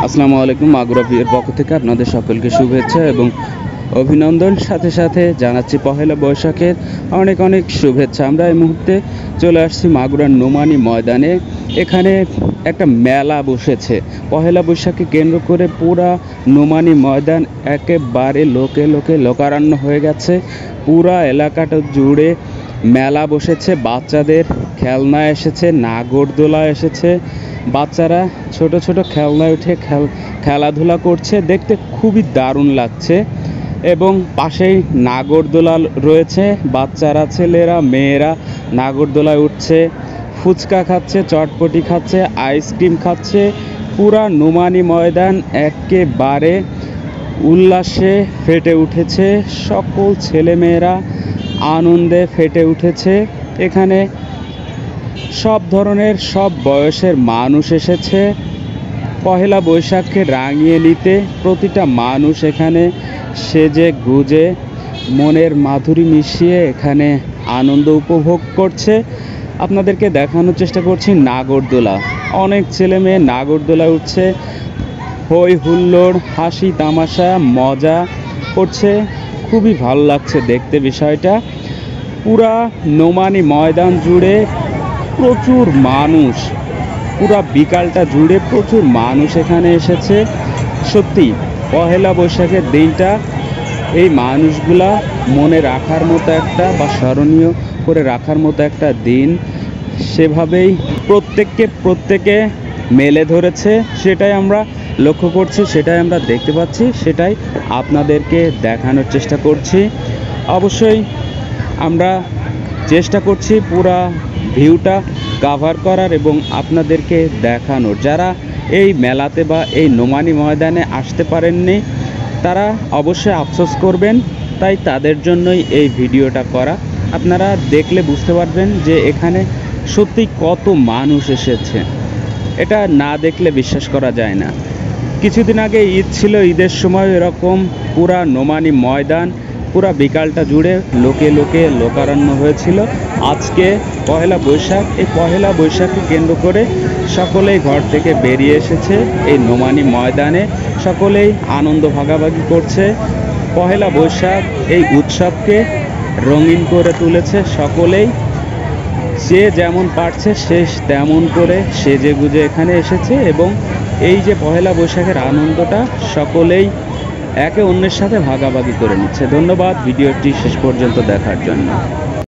আসসালামু আলাইকুম। মাগুরা ভিউয়ের পক্ষ থেকে আপনাদের সকলকে শুভেচ্ছা এবং অভিনন্দন, সাথে সাথে জানাচ্ছি পহেলা বৈশাখের অনেক অনেক শুভেচ্ছা। আমরা এই মুহূর্তে চলে আসছি মাগুরার নোমানী ময়দানে। এখানে একটা মেলা বসেছে। পহেলা বৈশাখকে কেন্দ্র করে পুরা নোমানী ময়দান একেবারে লোকে লোকে লোকারণ্য হয়ে গেছে। পুরা এলাকাটা জুড়ে মেলা বসেছে। বাচ্চাদের খেলনা এসেছে, নাগরদোলা এসেছে। বাচ্চারা ছোট ছোট খেলনায় উঠে খেলাধুলা করছে, দেখতে খুবই দারুণ লাগছে। এবং পাশেই নাগরদোলা রয়েছে, বাচ্চারা, ছেলেরা, মেয়েরা নাগরদোলায় উঠছে, ফুচকা খাচ্ছে, চটপটি খাচ্ছে, আইসক্রিম খাচ্ছে। পুরা নোমানী ময়দান একেবারে উল্লাসে ফেটে উঠেছে। সকল ছেলেমেয়েরা আনন্দে ফেটে উঠেছে। এখানে সব ধরনের, সব বয়সের মানুষ এসেছে পহেলা বৈশাখকে রাঙিয়ে নিতে। প্রতিটা মানুষ এখানে সেজে গুজে মনের মাধুরী মিশিয়ে এখানে আনন্দ উপভোগ করছে। আপনাদেরকে দেখানোর চেষ্টা করছি নাগরদোলা। অনেক ছেলে মেয়ে নাগরদোলা উঠছে, হই হুল্লোড়, হাসি তামাশা, মজা করছে। খুবই ভালো লাগছে দেখতে বিষয়টা। পুরা নোমানী ময়দান জুড়ে প্রচুর মানুষ, পুরা বিকালটা জুড়ে প্রচুর মানুষ এখানে এসেছে। সত্যি পহেলা বৈশাখের দিনটা এই মানুষগুলা মনে রাখার মতো একটা, বা স্মরণীয় করে রাখার মতো একটা দিন। সেভাবেই প্রত্যেকে মেলে ধরেছে। সেটাই আমরা লক্ষ্য করছি, সেটাই আমরা দেখতে পাচ্ছি, সেটাই আপনাদেরকে দেখানোর চেষ্টা করছি। অবশ্যই আমরা চেষ্টা করছি পুরা ভিউটা কাভার করার এবং আপনাদেরকে দেখানোর। যারা এই মেলাতে বা এই নোমানী ময়দানে আসতে পারেননি তারা অবশ্যই আফসোস করবেন, তাই তাদের জন্যই এই ভিডিওটা করা। আপনারা দেখলে বুঝতে পারবেন যে এখানে সত্যি কত মানুষ এসেছে। এটা না দেখলে বিশ্বাস করা যায় না। কিছুদিন আগে ঈদ ছিল, ঈদের সময় এরকম পুরা নোমানী ময়দান পুরা বিকালটা জুড়ে লোকে লোকে লোকারণ্য হয়েছিল। আজকে পহেলা বৈশাখ, এই পহেলা বৈশাখকে কেন্দ্র করে সকলেই ঘর থেকে বেরিয়ে এসেছে এই নোমানী ময়দানে। সকলেই আনন্দ ভাগাভাগি করছে। পহেলা বৈশাখ এই উৎসবকে রঙিন করে তুলেছে সকলেই। যে যেমন পারছে সে তেমন করে সেজে গুজে এখানে এসেছে এবং এই যে পহেলা বৈশাখের আনন্দটা সকলেই একে অন্যের সাথে ভাগাভাগি করে নিচ্ছে। ধন্যবাদ ভিডিওটি শেষ পর্যন্ত দেখার জন্য।